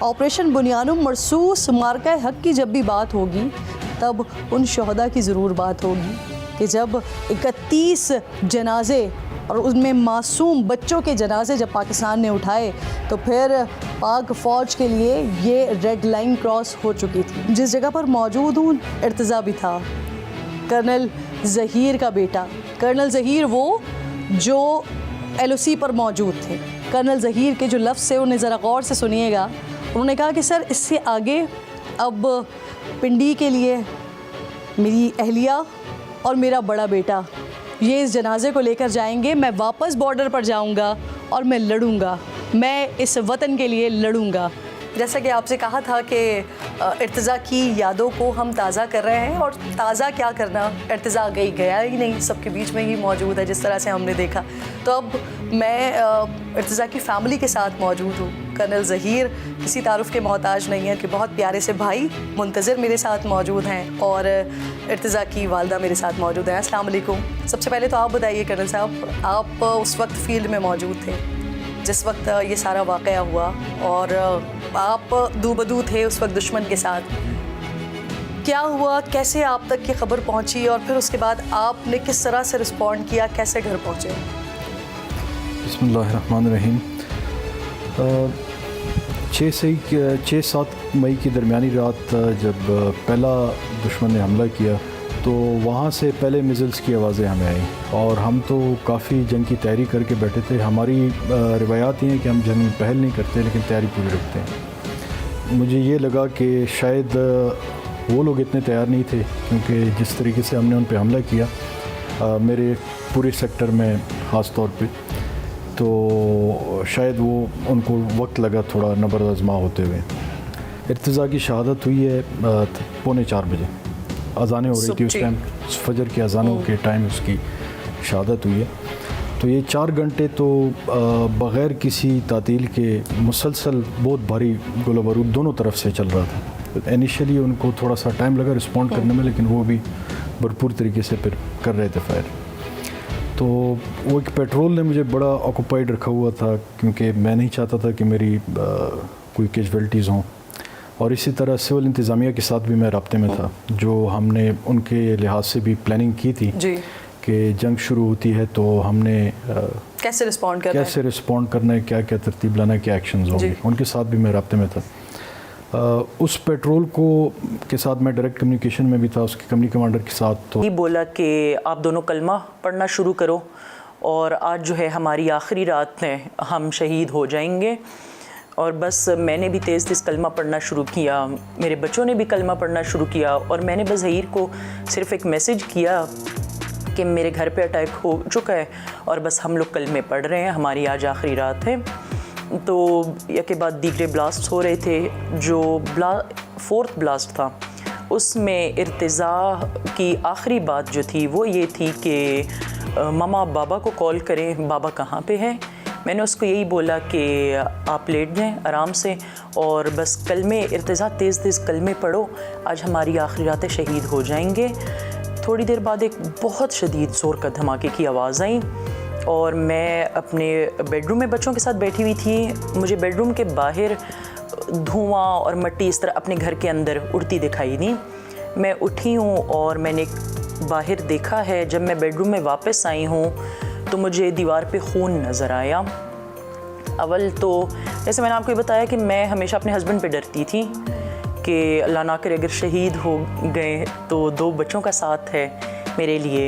Operation बुनियानुम मरसूस मार्का हक की जब भी बात होगी तब उन शहदा की ज़रूर बात होगी कि जब 31 जनाजे और उनमें मासूम बच्चों के जनाजे जब पाकिस्तान ने उठाए तो फिर पाक फ़ौज के लिए ये रेड लाइन क्रॉस हो चुकी थी। जिस जगह पर मौजूद हूँ इर्तिज़ा भी था, कर्नल ज़हीर का बेटा। कर्नल ज़हीर वो जो LOC पर मौजूद थे। कर्नल ज़हीर के जो लफ्ज़ से उन्हें ज़रा गौर से सुनिएगा। उन्होंने कहा कि सर इससे आगे अब पिंडी के लिए मेरी अहलिया और मेरा बड़ा बेटा ये इस जनाजे को लेकर जाएंगे। मैं वापस बॉर्डर पर जाऊंगा और मैं लड़ूंगा, मैं इस वतन के लिए लड़ूंगा। जैसा कि आपसे कहा था कि इर्तिज़ा की यादों को हम ताज़ा कर रहे हैं, और ताज़ा क्या करना, इर्तिज़ा गया ही नहीं, सबके बीच में ही मौजूद है जिस तरह से हमने देखा। तो अब मैं इर्तिज़ा की फ़ैमिली के साथ मौजूद हूँ। कर्नल ज़हीर किसी तारुफ़ के मोहताज नहीं है कि बहुत प्यारे से भाई मुंतज़िर मेरे साथ मौजूद हैं और इर्तिज़ा की वालदा मेरे साथ मौजूद हैं। अस्सलाम वालेकुम। सबसे पहले तो आप बताइए कर्नल साहब, आप उस वक्त फ़ील्ड में मौजूद थे जिस वक्त ये सारा वाक़या हुआ, और आप दूबदू थे उस वक्त दुश्मन के साथ। क्या हुआ, कैसे आप तक ये खबर पहुंची, और फिर उसके बाद आपने किस तरह से रिस्पॉन्ड किया, कैसे घर पहुंचे? बिस्मिल्लाहिर्रहमानिर्रहीम। 6-7 मई की दरमियानी रात जब पहला दुश्मन ने हमला किया तो वहाँ से पहले मिज़ल्स की आवाज़ें हमें आई, और हम तो काफ़ी जंग की तैयारी करके बैठे थे। हमारी रिवायात ये हैं कि हम जंग पहल नहीं करते लेकिन तैयारी पूरी रखते हैं। मुझे ये लगा कि शायद वो लोग इतने तैयार नहीं थे, क्योंकि जिस तरीके से हमने उन पर हमला किया मेरे पूरे सेक्टर में ख़ास तौर पे, तो शायद वो उनको वक्त लगा थोड़ा नबर आज़मा होते हुए। इर्तिज़ा की शहादत हुई है 3:45 बजे, अज़ानें हो रही थी उस टाइम, फजर की अज़ानों के टाइम उसकी शहादत हुई है। तो ये 4 घंटे तो बग़ैर किसी तातील के मुसलसल बहुत भारी गोला बारूद दोनों तरफ से चल रहा था। इनिशियली उनको थोड़ा सा टाइम लगा रिस्पॉन्ड करने में, लेकिन वो भी भरपूर तरीके से फिर कर रहे थे फायर। तो वो एक पेट्रोल ने मुझे बड़ा ऑक्यूपाइड रखा हुआ था, क्योंकि मैं नहीं चाहता था कि मेरी कोई कैजुअल्टीज़ हों, और इसी तरह सिविल इंतज़ामिया के साथ भी मैं राब्ते में था, जो हमने उनके लिहाज से भी प्लानिंग की थी कि जंग शुरू होती है तो हमने कैसे रिस्पॉन्ड करना है, क्या क्या तरतीब लाना है, क्या एक्शंस होंगे। उनके साथ भी मैं राब्ते में था। उस पेट्रोल को के साथ मैं डायरेक्ट कम्युनिकेशन में भी था उसके कंपनी कमांडर के साथ। तो ही बोला कि आप दोनों कलमा पढ़ना शुरू करो, और आज जो है हमारी आखिरी रात है, हम शहीद हो जाएंगे। और बस मैंने भी तेज़ तेज़ कलमा पढ़ना शुरू किया, मेरे बच्चों ने भी कलमा पढ़ना शुरू किया, और मैंने बस ज़हीर को सिर्फ़ एक मैसेज किया कि मेरे घर पे अटैक हो चुका है और बस हम लोग कलमे पढ़ रहे हैं, हमारी आज आखिरी रात है। तो एक के बाद दीगरे ब्लास्ट हो रहे थे। जो 4th ब्लास्ट था उसमें इर्तिज़ा की आखिरी बात जो थी वो ये थी कि मामा बाबा को कॉल करें, बाबा कहाँ पे है। मैंने उसको यही बोला कि आप लेट जाएं आराम से, और बस कलमे इर्तिज़ा तेज़ तेज़ कलमे पढ़ो, आज हमारी आखिरी रातें शहीद हो जाएंगे। थोड़ी देर बाद एक बहुत शदीद ज़ोर का धमाके की आवाज़ आई, और मैं अपने बेडरूम में बच्चों के साथ बैठी हुई थी। मुझे बेडरूम के बाहर धुआं और मिट्टी इस तरह अपने घर के अंदर उड़ती दिखाई दी। मैं उठी हूँ और मैंने बाहर देखा है। जब मैं बेडरूम में वापस आई हूँ तो मुझे दीवार पे खून नज़र आया। अव्वल तो जैसे मैंने आपको बताया कि मैं हमेशा अपने हस्बैंड पे डरती थी कि अल्लाह ना करे अगर शहीद हो गए तो 2 बच्चों का साथ है मेरे लिए।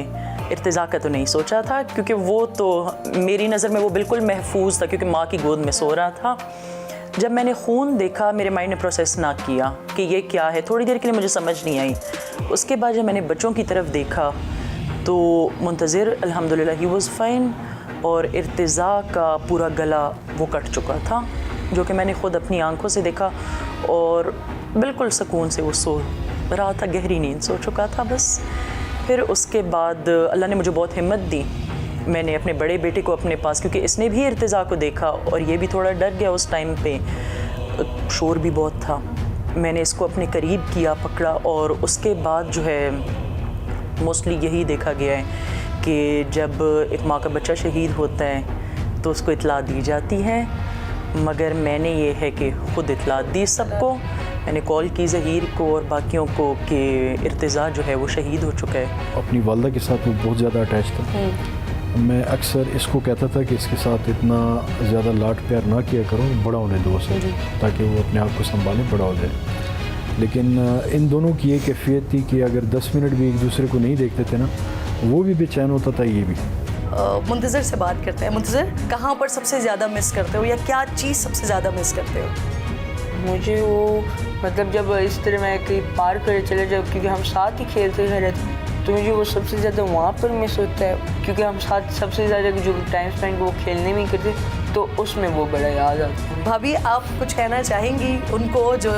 इर्तिज़ा का तो नहीं सोचा था, क्योंकि वो तो मेरी नज़र में वो बिल्कुल महफूज था, क्योंकि माँ की गोद में सो रहा था। जब मैंने खून देखा मेरे माइंड ने प्रोसेस ना किया कि ये क्या है, थोड़ी देर के लिए मुझे समझ नहीं आई। उसके बाद जब मैंने बच्चों की तरफ देखा तो मुंतज़िर अल्हम्दुलिल्लाह ही वाज़ फ़ाइन, और इर्तिज़ा का पूरा गला वो कट चुका था, जो कि मैंने ख़ुद अपनी आंखों से देखा, और बिल्कुल सुकून से वो सो रहा था, गहरी नींद सो चुका था बस। फिर उसके बाद अल्लाह ने मुझे बहुत हिम्मत दी। मैंने अपने बड़े बेटे को अपने पास, क्योंकि इसने भी इर्तिज़ा को देखा और ये भी थोड़ा डर गया उस टाइम पे, शोर भी बहुत था। मैंने इसको अपने करीब किया, पकड़ा, और उसके बाद जो है मोस्टली यही देखा गया है कि जब एक माँ का बच्चा शहीद होता है तो उसको इत्ला दी जाती है। मगर मैंने ये है कि ख़ुद इतला दी सबको। मैंने कॉल की ज़हीर को और बाकियों को कि इर्तिज़ा जो है वो शहीद हो चुका है। अपनी वालदा के साथ वो बहुत ज़्यादा अटैच था। मैं अक्सर इसको कहता था कि इसके साथ इतना ज़्यादा लाड प्यार ना किया करो, बड़ा होने दो उसे, ताकि वो अपने आप को संभाले, बड़ा हो जाए। लेकिन इन दोनों की ये कैफियत थी कि अगर 10 मिनट भी एक दूसरे को नहीं देखते थे ना, वो भी बेचैन होता था, ये भी। मुंतज़िर से बात करते हैं। मुंतज़िर, कहाँ पर सबसे ज़्यादा मिस करते हो या क्या चीज़ सबसे ज़्यादा मिस करते हो? मुझे वो मतलब जब इस तरह मैं कहीं पार कर चले जाऊँ, क्योंकि हम साथ ही खेलते रहते थे, तो मुझे वो सबसे ज़्यादा वहाँ पर मिस होता है, क्योंकि हम साथ सबसे ज़्यादा जो टाइम स्पेंड वो खेलने में करते, तो उसमें वो बड़ा याद आता है। भाभी, आप कुछ कहना चाहेंगी उनको जो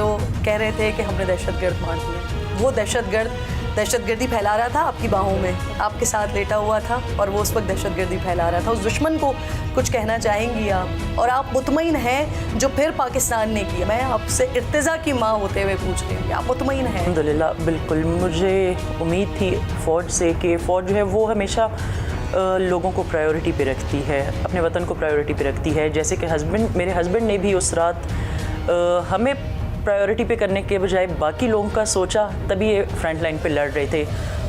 कह रहे थे कि हमने दहशतगर्द मार दिए? वो दहशतगर्दी फैला रहा था आपकी बाहों में, आपके साथ लेटा हुआ था और वो उस वक्त दहशतगर्दी फैला रहा था। उस दुश्मन को कुछ कहना चाहेंगी आप? और आप मुतमईन हैं जो फिर पाकिस्तान ने किया? मैं आपसे इर्तिज़ा की माँ होते हुए पूछ रही हूँ, आप मुतमईन हैं? अल्हम्दुलिल्लाह, बिल्कुल। मुझे उम्मीद थी फ़ौज से कि फ़ौज जो है वो हमेशा लोगों को प्रायोरिटी पे रखती है, अपने वतन को प्रायोरिटी पे रखती है। जैसे कि मेरे हस्बैंड ने भी उस रात हमें प्रायोरिटी पे करने के बजाय बाकी लोगों का सोचा, तभी ये फ्रंट लाइन पे लड़ रहे थे।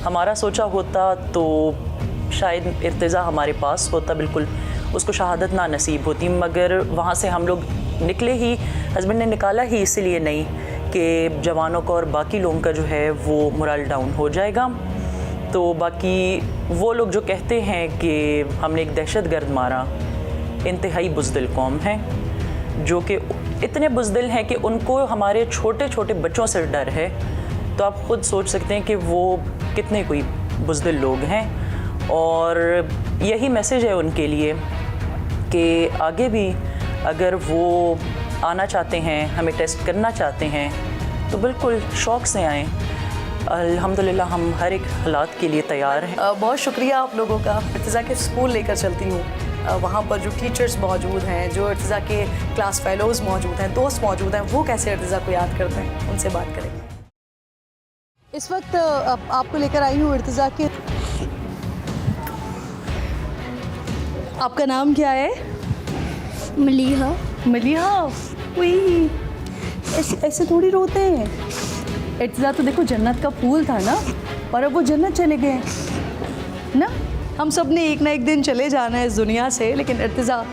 हमारा सोचा होता तो शायद इर्तिज़ा हमारे पास होता, बिल्कुल उसको शहादत ना नसीब होती। मगर वहाँ से हम लोग निकले ही, हस्बैंड ने निकाला ही इसलिए नहीं कि जवानों का और बाकी लोगों का जो है वो मोरल डाउन हो जाएगा। तो बाकी वो लोग जो कहते हैं कि हमने एक दहशतगर्द मारा, इंतहाई बुज़दिल कौम है, जो कि इतने बुज़दिल हैं कि उनको हमारे छोटे छोटे बच्चों से डर है। तो आप ख़ुद सोच सकते हैं कि वो कितने कोई बुज़दिल लोग हैं। और यही मैसेज है उनके लिए कि आगे भी अगर वो आना चाहते हैं, हमें टेस्ट करना चाहते हैं, तो बिल्कुल शौक़ से आएँ। अल्हम्दुलिल्लाह हम हर एक हालात के लिए तैयार हैं। बहुत शुक्रिया आप लोगों का। इर्तिज़ा के स्कूल लेकर चलती हूँ, वहाँ पर जो टीचर्स मौजूद हैं, जो इर्तिज़ा के क्लास फेलोज़ मौजूद हैं, दोस्त मौजूद हैं, वो कैसे इर्तिज़ा को याद करते हैं, उनसे बात करेंगे। इस वक्त आपको लेकर आई हूँ इर्तिज़ा के। आपका नाम क्या है? मलीहा। मलिहा, वही ऐसे थोड़ी रोते हैं। इर्तिज़ा तो देखो जन्नत का फूल था ना, और अब वो जन्नत चले गए ना। हम सब ने एक ना एक दिन चले जाना है इस दुनिया से, लेकिन इर्तिज़ा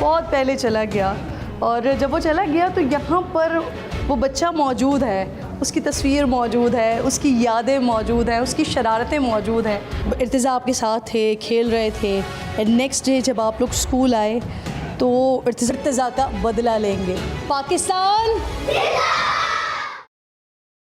बहुत पहले चला गया। और जब वो चला गया तो यहाँ पर वो बच्चा मौजूद है, उसकी तस्वीर मौजूद है, उसकी यादें मौजूद हैं, उसकी शरारतें मौजूद हैं। इर्तिज़ा आपके साथ थे, खेल रहे थे, एंड नेक्स्ट डे जब आप लोग स्कूल आए तो इर्तिज़ा का बदला लेंगे। पाकिस्तान